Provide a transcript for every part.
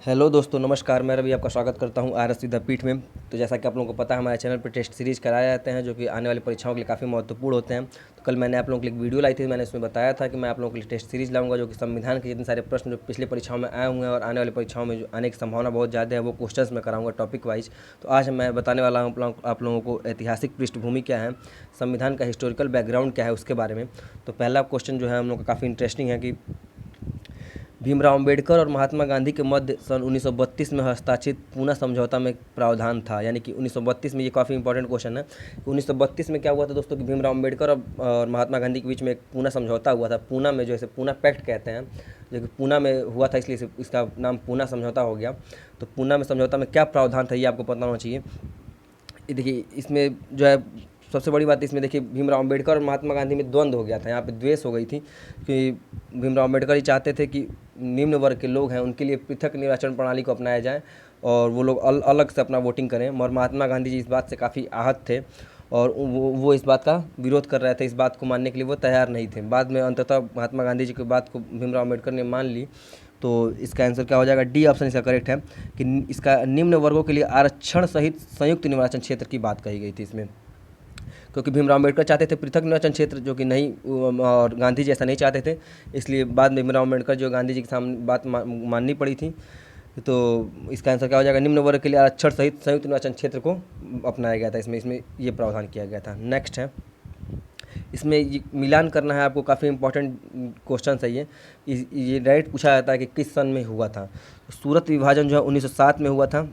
Hello दोस्तों, नमस्कार। मैं रवि आपका स्वागत करता हूं आर एस विद्यापीठ में। तो जैसा कि आप लोगों को पता है, हमारे चैनल पर टेस्ट सीरीज कराए जाते हैं जो कि आने वाली परीक्षाओं के लिए काफ़ी महत्वपूर्ण होते हैं। तो कल मैंने आप लोगों के लिए एक वीडियो लाई थी। मैंने उसमें बताया था कि मैं आप लोगों के लिए टेस्ट सीरीज लाऊंगा जो कि संविधान के जितने सारे प्रश्न जो पिछली परीक्षाओं में आए हुए हैं और आने वाली परीक्षाओं में जो आने की संभावना बहुत ज़्यादा है, वो क्वेश्चंस में कराऊंगा टॉपिक वाइज। तो आज मैं बताने वाला हूँ आप लोगों को ऐतिहासिक पृष्ठभूमि क्या है, संविधान का हिस्टोरिकल बैकग्राउंड क्या है, उसके बारे में। तो पहला क्वेश्चन जो है हम लोग का काफ़ी इंटरेस्टिंग है कि भीमराव अंबेडकर और महात्मा गांधी के मध्य सन 1932 में हस्ताक्षरित पूना समझौता में प्रावधान था। यानी कि 1932 में, ये काफ़ी इंपॉर्टेंट क्वेश्चन है कि 1932 में क्या हुआ था दोस्तों कि भीमराव अंबेडकर और महात्मा गांधी के बीच में एक पूना समझौता हुआ था। पूना में, जो है पूना पैक्ट कहते हैं, जो कि पूना में हुआ था, इसलिए इसका नाम पूना समझौता हो गया। तो पूना में समझौता में क्या प्रावधान था, ये आपको पता होना चाहिए। देखिए, इसमें जो है सबसे बड़ी बात इसमें, देखिए, भीमराव अंबेडकर और महात्मा गांधी में द्वंद्व हो गया था। यहाँ पे द्वेष हो गई थी कि भीमराव अंबेडकर ही चाहते थे कि निम्न वर्ग के लोग हैं उनके लिए पृथक निर्वाचन प्रणाली को अपनाया जाए और वो लोग अलग से अपना वोटिंग करें। और महात्मा गांधी जी इस बात से काफ़ी आहत थे और वो इस बात का विरोध कर रहे थे। इस बात को मानने के लिए वो तैयार नहीं थे। बाद में अंततः महात्मा गांधी जी की बात को भीमराव अंबेडकर ने मान ली। तो इसका आंसर क्या हो जाएगा? डी ऑप्शन इसका करेक्ट है कि इसका निम्न वर्गों के लिए आरक्षण सहित संयुक्त निर्वाचन क्षेत्र की बात कही गई थी इसमें। क्योंकि भीमराव अम्बेडकर चाहते थे पृथक निर्वाचन क्षेत्र, जो कि नहीं, और गांधी जी ऐसा नहीं चाहते थे। इसलिए बाद में भीमराव अम्बेडकर जो गांधी जी के सामने बात माननी पड़ी थी। तो इसका आंसर क्या हो जाएगा? निम्न वर्ग के लिए आरक्षण सहित संयुक्त निर्वाचन क्षेत्र को अपनाया गया था। इसमें ये प्रावधान किया गया था। नेक्स्ट है, इसमें ये मिलान करना है आपको। काफ़ी इंपॉर्टेंट क्वेश्चन है ये डायरेक्ट पूछा जाता है कि किस सन में हुआ था। सूरत विभाजन जो है 1907 में हुआ था,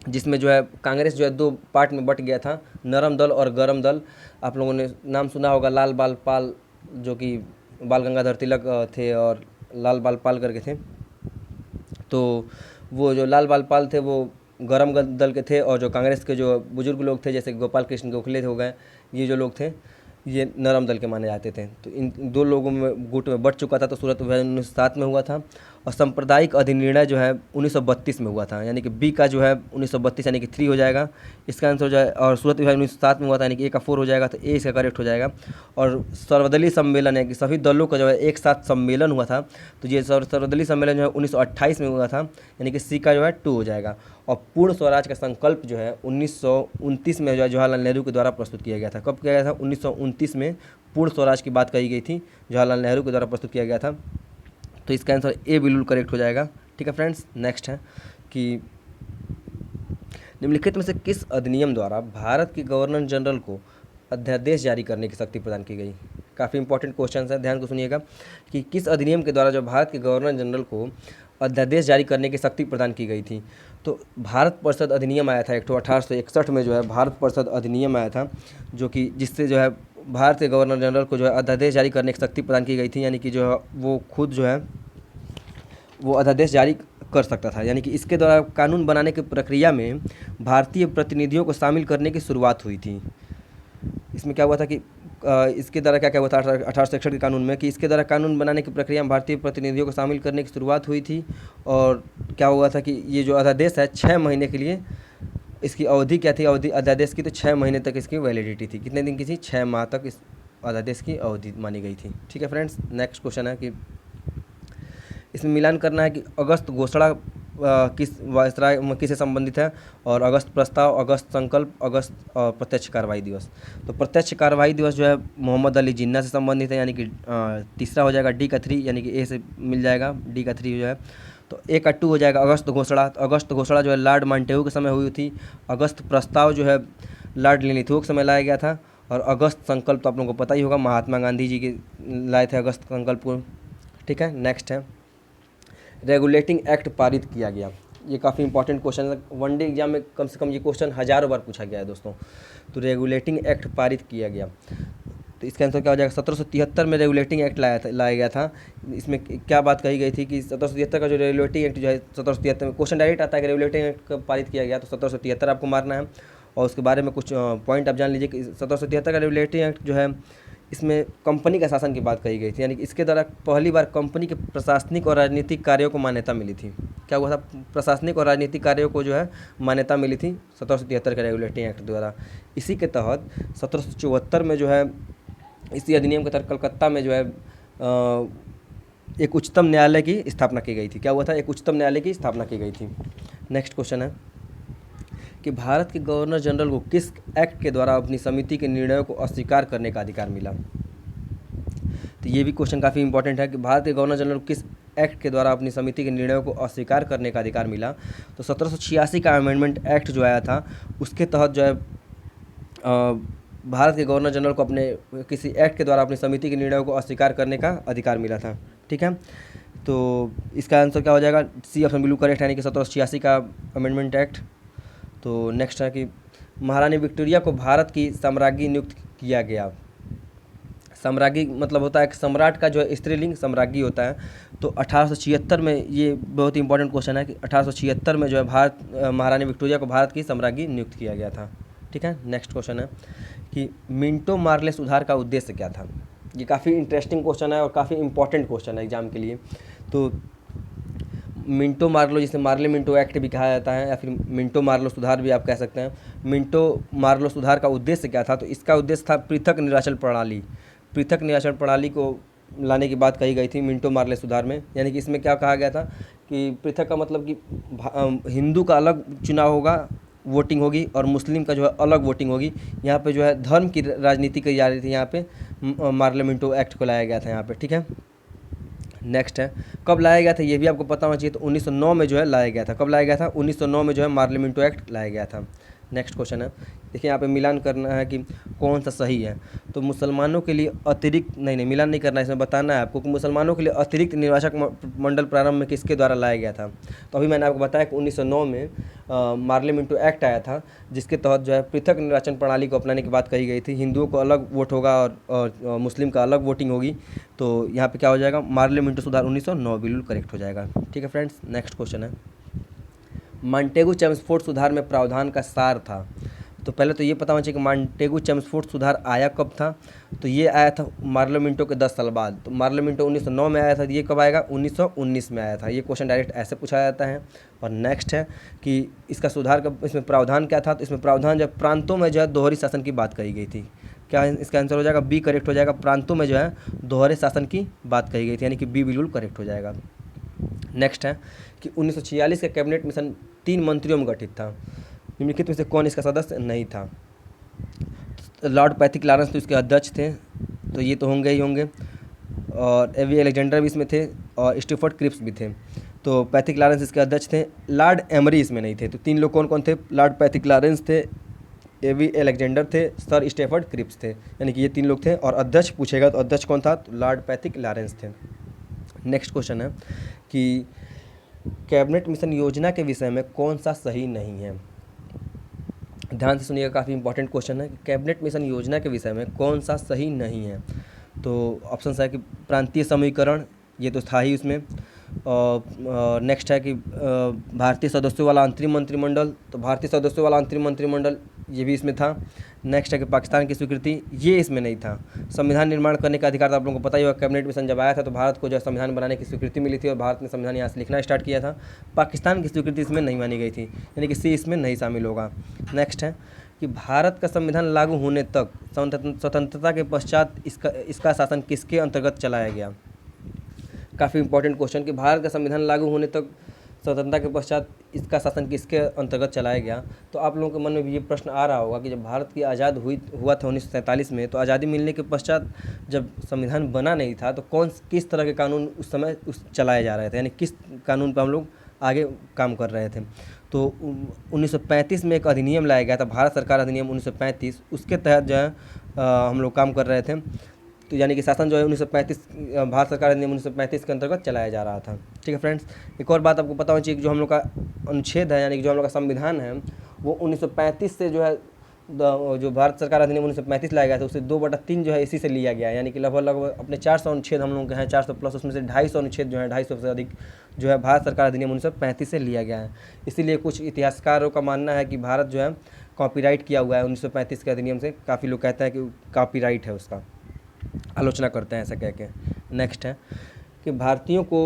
जिसमें जो है कांग्रेस जो है दो पार्ट में बट गया था, नरम दल और गरम दल। आप लोगों ने नाम सुना होगा लाल बाल पाल, जो कि बाल गंगाधर तिलक थे और लाल बाल पाल करके थे। तो वो जो लाल बाल पाल थे वो गरम दल के थे, और जो कांग्रेस के जो बुजुर्ग लोग थे जैसे गोपाल कृष्ण गोखले हो गए, ये जो लोग थे ये नरम दल के माने जाते थे। तो इन दो लोगों में गुट में बट चुका था। तो सूरत विभाजन 1907 में हुआ था। और सांप्रदायिक अधिनिर्णय जो है 1932 में हुआ था। यानी कि बी का जो है 1932 यानी कि 3 हो जाएगा इसका आंसर हो जाए। और सूरत विभाजन 1907 में हुआ था, यानी कि ए का 4 हो जाएगा, तो ए इसका करेक्ट हो जाएगा। और सर्वदलीय सम्मेलन है कि सभी दलों का जो है एक साथ सम्मेलन हुआ था। तो ये सर्वदलीय सम्मेलन जो है 1928 में हुआ था, यानी कि सी का जो है 2 हो जाएगा। और पूर्ण स्वराज का संकल्प जो है 1929 में जो है जवाहरलाल नेहरू के द्वारा प्रस्तुत किया गया था। कब किया गया था? 1929 में पूर्ण स्वराज की बात कही गई थी, जवाहरलाल नेहरू के द्वारा प्रस्तुत किया गया था। तो इसका आंसर ए बिल्कुल करेक्ट हो जाएगा। ठीक है फ्रेंड्स, नेक्स्ट है कि निम्नलिखित में से किस अधिनियम द्वारा भारत के गवर्नर जनरल को अध्यादेश जारी करने की शक्ति प्रदान की गई? काफ़ी इंपॉर्टेंट क्वेश्चन है, ध्यान को सुनिएगा कि किस अधिनियम के द्वारा जो भारत के गवर्नर जनरल को अध्यादेश जारी करने की शक्ति प्रदान की गई थी। तो भारत परिषद अधिनियम आया था एक 1861 में, जो है भारत परिषद अधिनियम आया था, जो कि जिससे जो है भारत के गवर्नर जनरल को जो है अध्यादेश जारी करने की शक्ति प्रदान की गई थी। यानी कि जो है वो खुद जो है वो अध्यादेश जारी कर सकता था। यानी कि इसके द्वारा कानून बनाने की प्रक्रिया में भारतीय प्रतिनिधियों को शामिल करने की शुरुआत हुई थी। इसमें क्या हुआ था कि इसके द्वारा क्या क्या हुआ था 1861 के कानून में, कि इसके द्वारा कानून बनाने की प्रक्रिया में भारतीय प्रतिनिधियों को शामिल करने की शुरुआत हुई थी। और क्या हुआ था कि ये जो अध्यादेश है 6 महीने के लिए, इसकी अवधि क्या थी? अवधि अध्यादेश की तो 6 महीने तक इसकी वैलिडिटी थी। कितने दिन की थी? 6 माह तक इस अध्यादेश की अवधि मानी गई थी। ठीक है फ्रेंड्स, नेक्स्ट क्वेश्चन है कि इसमें मिलान करना है कि अगस्त घोषणा किस वायसराय किससे संबंधित है, और अगस्त प्रस्ताव, अगस्त संकल्प, अगस्त प्रत्यक्ष कार्रवाई दिवस। तो प्रत्यक्ष कार्रवाई दिवस जो है मोहम्मद अली जिन्ना से संबंधित है, यानी कि तीसरा हो जाएगा डी का 3, यानी कि ए से मिल जाएगा, डी का 3 हो जाए। तो ए का 2 हो जाएगा अगस्त घोषणा। तो अगस्त घोषणा जो है लॉर्ड मांटेगू के समय हुई थी। अगस्त प्रस्ताव जो है लॉर्ड लिनिथो के समय लाया गया था। और अगस्त संकल्प तो आप लोगों को पता ही होगा, महात्मा गांधी जी के लाए थे अगस्त संकल्प को। ठीक है, नेक्स्ट है रेगुलेटिंग एक्ट पारित किया गया। ये काफ़ी इंपॉर्टेंट क्वेश्चन है, वनडे एग्जाम में कम से कम ये क्वेश्चन हज़ारों बार पूछा गया है दोस्तों। तो रेगुलेटिंग एक्ट पारित किया गया, तो इसका आंसर क्या हो जाएगा? 1773 में रेगुलेटिंग एक्ट लाया गया था। इसमें क्या बात कही गई थी कि 1773 का जो रेगुलेटिंग एक्ट जो है 1773 में, क्वेश्चन डायरेक्ट आता है कि रेगुलेटिंग एक्ट कब पारित किया गया, तो 1773 आपको मारना है। और उसके बारे में कुछ पॉइंट आप जान लीजिए कि 1773 का रेगुलेटिंग एक्ट जो है, इसमें कंपनी का शासन की बात कही गई थी। यानी कि इसके द्वारा पहली बार कंपनी के प्रशासनिक और राजनीतिक कार्यों को मान्यता मिली थी। क्या हुआ था? प्रशासनिक और राजनीतिक कार्यों को जो है मान्यता मिली थी 1773 के रेगुलेटिंग एक्ट द्वारा। इसी के तहत 1774 में जो है इसी अधिनियम के तहत कलकत्ता में जो है एक उच्चतम न्यायालय की स्थापना की गई थी। क्या हुआ था? एक उच्चतम न्यायालय की स्थापना की गई थी। नेक्स्ट क्वेश्चन है कि भारत के गवर्नर जनरल को किस एक्ट के द्वारा अपनी समिति के निर्णयों को अस्वीकार करने का अधिकार मिला? तो ये भी क्वेश्चन काफ़ी इंपॉर्टेंट है कि भारत के गवर्नर जनरल को किस एक्ट के द्वारा अपनी समिति के निर्णयों को अस्वीकार करने का अधिकार मिला? तो 1786 का अमेंडमेंट एक्ट जो आया था, उसके तहत जो है भारत के गवर्नर जनरल को अपने किसी एक्ट के द्वारा अपनी समिति के निर्णयों को अस्वीकार करने का अधिकार मिला था। ठीक है, तो इसका आंसर क्या हो जाएगा? सी ऑप्शन बिल्कुल करेक्ट है, यानी कि 1786 का अमेंडमेंट एक्ट। तो नेक्स्ट है कि महारानी विक्टोरिया को भारत की सम्राज्ञी नियुक्त किया गया। सम्राज्ञी मतलब होता है कि सम्राट का जो है स्त्रीलिंग सम्राज्ञी होता है। तो 1876 में, ये बहुत ही इंपॉर्टेंट क्वेश्चन है कि 1876 में जो है महारानी विक्टोरिया को भारत की सम्राज्ञी नियुक्त किया गया था। ठीक है, नेक्स्ट क्वेश्चन है कि मिंटो मार्ले सुधार का उद्देश्य क्या था? ये काफ़ी इंटरेस्टिंग क्वेश्चन है और काफ़ी इंपॉर्टेंट क्वेश्चन है एग्जाम के लिए। तो मिंटो मार्लो, जिसे मार्ले मिंटो एक्ट भी कहा जाता है या फिर मिंटो मार्लो सुधार भी आप कह सकते हैं। मिंटो मार्लो सुधार का उद्देश्य क्या था? तो इसका उद्देश्य था पृथक निर्वाचन प्रणाली। पृथक निर्वाचन प्रणाली को लाने की बात कही गई थी मिंटो मार्ले सुधार में। यानी कि इसमें क्या कहा गया था कि पृथक का मतलब कि हिंदू का अलग चुनाव होगा, वोटिंग होगी, और मुस्लिम का जो है अलग वोटिंग होगी। यहाँ पे जो है धर्म की राजनीति की जा रही थी, यहाँ पे मार्ले मिंटो एक्ट को लाया गया था यहाँ पे। ठीक है, नेक्स्ट है कब लाया गया था? ये भी आपको पता होना चाहिए। तो 1909 में जो है लाया गया था। कब लाया गया था? 1909 में जो है मार्ले मिंटो एक्ट लाया गया था। नेक्स्ट क्वेश्चन है, देखिए यहाँ पे मिलान करना है कि कौन सा सही है। तो मुसलमानों के लिए अतिरिक्त, नहीं मिलान नहीं करना है, इसमें बताना है आपको कि मुसलमानों के लिए अतिरिक्त निर्वाचक मंडल प्रारंभ में किसके द्वारा लाया गया था। तो अभी मैंने आपको बताया कि 1909 में मार्ले मिंटो एक्ट आया था, जिसके तहत जो है पृथक निर्वाचन प्रणाली को अपनाने की बात कही गई थी। हिंदुओं को अलग वोट होगा और मुस्लिम का अलग वोटिंग होगी। तो यहाँ पे क्या हो जाएगा? मार्ले मिंटो सुधार 1909 बिल्कुल करेक्ट हो जाएगा। ठीक है फ्रेंड्स, नेक्स्ट क्वेश्चन है मॉन्टेगू चेम्सफोर्ड सुधार में प्रावधान का सार था। तो पहले तो ये पता होना चाहिए कि मॉन्टेगू चेम्सफोर्ड सुधार आया कब था। तो ये आया था मार्ले मिंटो के 10 साल बाद। तो मार्ले मिंटो 1909 में आया था, ये कब आएगा? 1919 में आया था। ये क्वेश्चन डायरेक्ट ऐसे पूछा जाता है। और नेक्स्ट है कि इसका सुधार का इसमें प्रावधान क्या था। तो इसमें प्रावधान जब प्रांतों में जो है दोहरी शासन की बात कही गई थी। क्या इसका आंसर हो जाएगा? बी करेक्ट हो जाएगा। प्रांतों में जो है दोहरे शासन की बात कही गई थी, यानी कि बी बिल्कुल करेक्ट हो जाएगा। नेक्स्ट है कि 1946 का कैबिनेट मिशन 3 मंत्रियों में गठित था। निम्नलिखित में से कौन इसका सदस्य नहीं था? लॉर्ड पैथिक लॉरेंस तो इसके अध्यक्ष थे, तो ये तो होंगे ही होंगे। और एवी अलेक्जेंडर भी इसमें थे और स्टीफर्ड क्रिप्स भी थे। तो पैथिक लॉरेंस इसके अध्यक्ष थे। लॉर्ड एमरी इसमें नहीं थे। तो 3 लोग कौन कौन थे? लॉर्ड पैथिक लॉरेंस थे, एवी अलेक्जेंडर थे, सर स्टीफर्ड क्रिप्स थे। यानी कि ये 3 लोग थे। और अध्यक्ष पूछेगा तो अध्यक्ष कौन था? तो लॉर्ड पैथिक लॉरेंस थे। नेक्स्ट क्वेश्चन है कि कैबिनेट मिशन योजना के विषय में कौन सा सही नहीं है? ध्यान से सुनिएगा, काफ़ी इंपॉर्टेंट क्वेश्चन है कि कैबिनेट मिशन योजना के विषय में कौन सा सही नहीं है। तो ऑप्शन है कि प्रांतीय समूहीकरण, ये तो था ही उसमें। और नेक्स्ट है कि भारतीय सदस्यों वाला अंतरिम मंत्रिमंडल, तो भारतीय सदस्यों वाला अंतरिम मंत्रिमंडल ये भी इसमें था। नेक्स्ट है कि पाकिस्तान की स्वीकृति, ये इसमें नहीं था। संविधान निर्माण करने का अधिकार तो आप लोगों को पता ही होगा। कैबिनेट मिशन जब आया था तो भारत को जो संविधान बनाने की स्वीकृति मिली थी और भारत ने संविधान यहाँ से लिखना स्टार्ट किया था। पाकिस्तान की स्वीकृति इसमें नहीं मानी गई थी, यानी कि सी इसमें नहीं शामिल होगा। नेक्स्ट है कि भारत का संविधान लागू होने तक स्वतंत्रता के पश्चात इसका शासन किसके अंतर्गत चलाया गया? काफ़ी इंपॉर्टेंट क्वेश्चन कि भारत का संविधान लागू होने तक स्वतंत्रता के पश्चात इसका शासन किसके अंतर्गत चलाया गया। तो आप लोगों के मन में भी ये प्रश्न आ रहा होगा कि जब भारत की हुआ था 1947 में, तो आज़ादी मिलने के पश्चात जब संविधान बना नहीं था तो किस तरह के कानून उस समय चलाए जा रहे थे, यानी किस कानून पर हम लोग आगे काम कर रहे थे। तो 1935 में एक अधिनियम लाया गया था, भारत सरकार अधिनियम 1935, उसके तहत जो है हम लोग काम कर रहे थे। तो यानी कि शासन जो है 1935 भारत सरकार अधिनियम 1935 के अंतर्गत चलाया जा रहा था। ठीक है फ्रेंड्स, एक और बात आपको पता होनी चाहिए कि जो हम लोग का अनुच्छेद है, यानी कि जो हम लोग का संविधान है, वो 1935 से जो है जो भारत सरकार अधिनियम 1935 लाया गया था उससे 2/3 जो है इसी से लिया गया है। यानी कि लगभग अपने 400 अनुच्छेद हम लोग के हैं, 400 प्लस, उसमें से 250 अनुच्छेद जो है 250 से अधिक जो है भारत सरकार अधिनियम 1935 से लिया गया है। इसीलिए कुछ इतिहासकारों का मानना है कि भारत जो है कॉपीराइट किया हुआ है 1935 के अधिनियम से। काफ़ी लोग कहते हैं कि कॉपीराइट है, उसका आलोचना करते हैं ऐसा कह के। नेक्स्ट है कि भारतीयों को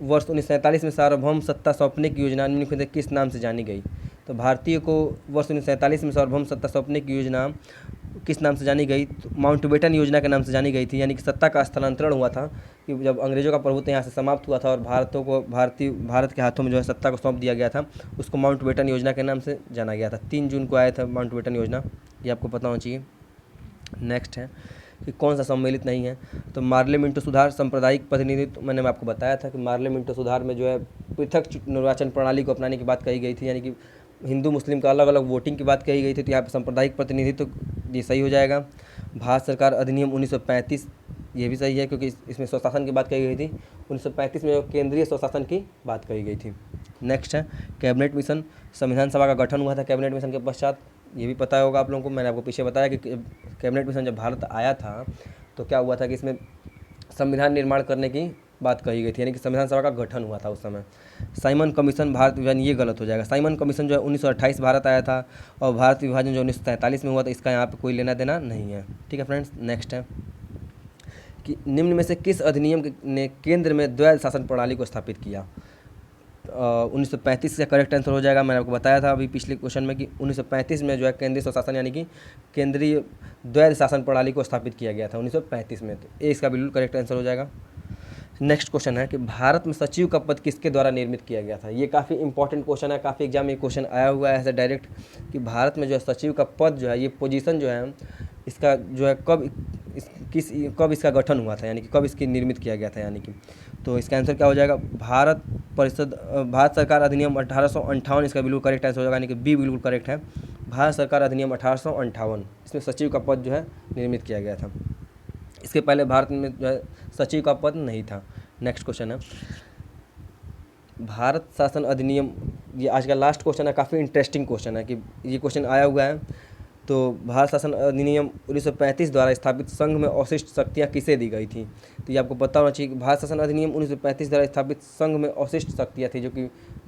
वर्ष 1947 में सार्वभौम सत्ता सौंपने की योजना निम्नलिखित में किस नाम से जानी गई? तो भारतीय को वर्ष 1947 में सार्वभौम सत्ता सौंपने की योजना किस नाम से जानी गई, तो माउंटबेटन योजना के नाम से जानी गई थी। यानी कि सत्ता का स्थानांतरण हुआ था कि जब अंग्रेज़ों का प्रभुत्व यहाँ से समाप्त हुआ था और भारत के हाथों में जो है सत्ता को सौंप दिया गया था, उसको माउंटबेटन योजना के नाम से जाना गया था। 3 जून को आया था माउंटबेटन योजना, ये आपको पता होना चाहिए। नेक्स्ट है कि कौन सा सम्मिलित नहीं है, तो मार्ले मिंटो सुधार सांप्रदायिक प्रतिनिधित्व, मैंने आपको बताया था कि मार्ले मिंटो सुधार में जो है पृथक निर्वाचन प्रणाली को अपनाने की बात कही गई थी। यानी कि हिंदू मुस्लिम का अलग अलग वोटिंग की बात कही गई थी, तो यहाँ पर सांप्रदायिक प्रतिनिधित्व ये सही हो जाएगा। भारत सरकार अधिनियम 1935, ये भी सही है क्योंकि इसमें स्वशासन की बात कही गई थी। 1935 में केंद्रीय स्वशासन की बात कही गई थी। नेक्स्ट है कैबिनेट मिशन, संविधान सभा का गठन हुआ था कैबिनेट मिशन के पश्चात, ये भी पता होगा आप लोगों को। मैंने आपको पीछे बताया कि कैबिनेट मिशन जब भारत आया था तो क्या हुआ था कि इसमें संविधान निर्माण करने की बात कही गई थी, यानी कि संविधान सभा का गठन हुआ था उस समय। साइमन कमीशन भारत विभाजन, ये गलत हो जाएगा। साइमन कमीशन जो है 1928 भारत आया था और भारत विभाजन जो 1943 में हुआ था, इसका यहाँ पे कोई लेना देना नहीं है। ठीक है फ्रेंड्स। नेक्स्ट है कि निम्न में से किस अधिनियम ने केंद्र में द्वैध शासन प्रणाली को स्थापित किया। 1935 का करेक्ट आंसर हो जाएगा। मैंने आपको बताया था अभी पिछले क्वेश्चन में कि 1935 में जो है केंद्रीय स्वशासन यानी कि केंद्रीय द्वैध शासन प्रणाली को स्थापित किया गया था 1935 में, तो ए इसका बिल्कुल करेक्ट आंसर हो जाएगा। नेक्स्ट क्वेश्चन है कि भारत में सचिव का पद किसके द्वारा निर्मित किया गया था। ये काफ़ी इंपॉर्टेंट क्वेश्चन है, काफ़ी एग्जाम में क्वेश्चन आया हुआ है ऐसे डायरेक्ट कि भारत में जो है सचिव का पद जो है, ये पोजीशन जो है, इसका जो है कब इसका गठन हुआ था, यानी कि कब इसकी निर्मित किया गया था, यानी कि तो इसका आंसर क्या हो जाएगा, भारत सरकार अधिनियम 1858, इसका बिल्कुल करेक्ट आंसर हो जाएगा, यानी कि बी बिल्कुल करेक्ट है। भारत सरकार अधिनियम 1858, इसमें सचिव का पद जो है निर्मित किया गया था। इसके पहले भारत में जो है सचिव का पद नहीं था। नेक्स्ट क्वेश्चन है भारत शासन अधिनियम, ये आज का लास्ट क्वेश्चन है, काफ़ी इंटरेस्टिंग क्वेश्चन है कि ये क्वेश्चन आया हुआ है। तो भारत शासन अधिनियम 1935 द्वारा स्थापित संघ में अवशिष्ट शक्तियाँ किसे दी गई थी। तो ये आपको पता होना चाहिए कि भारत शासन अधिनियम 1935 द्वारा स्थापित संघ में अवशिष्ट शक्तियाँ थी, जो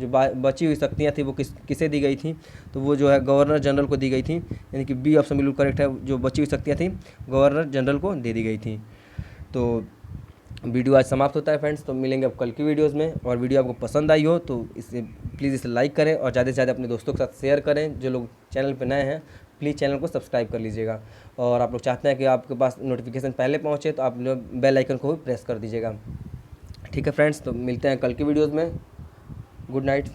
बची हुई शक्तियाँ थी वो किसे दी गई थी, तो वो जो है गवर्नर जनरल को दी गई थी, यानी कि बी ऑप्शन बिल्कुल करेक्ट है। जो बची हुई शक्तियाँ थी गवर्नर जनरल को दे दी गई थी। तो वीडियो आज समाप्त होता है फ्रेंड्स, तो मिलेंगे अब कल की वीडियोज़ में। और वीडियो आपको पसंद आई हो तो इसे लाइक करें और ज़्यादा से ज़्यादा अपने दोस्तों के साथ शेयर करें। जो लोग चैनल पर नए हैं प्लीज़ चैनल को सब्सक्राइब कर लीजिएगा, और आप लोग चाहते हैं कि आपके पास नोटिफिकेशन पहले पहुंचे तो आप बेल आइकन को भी प्रेस कर दीजिएगा। ठीक है फ्रेंड्स, तो मिलते हैं कल की वीडियोज़ में। Good night.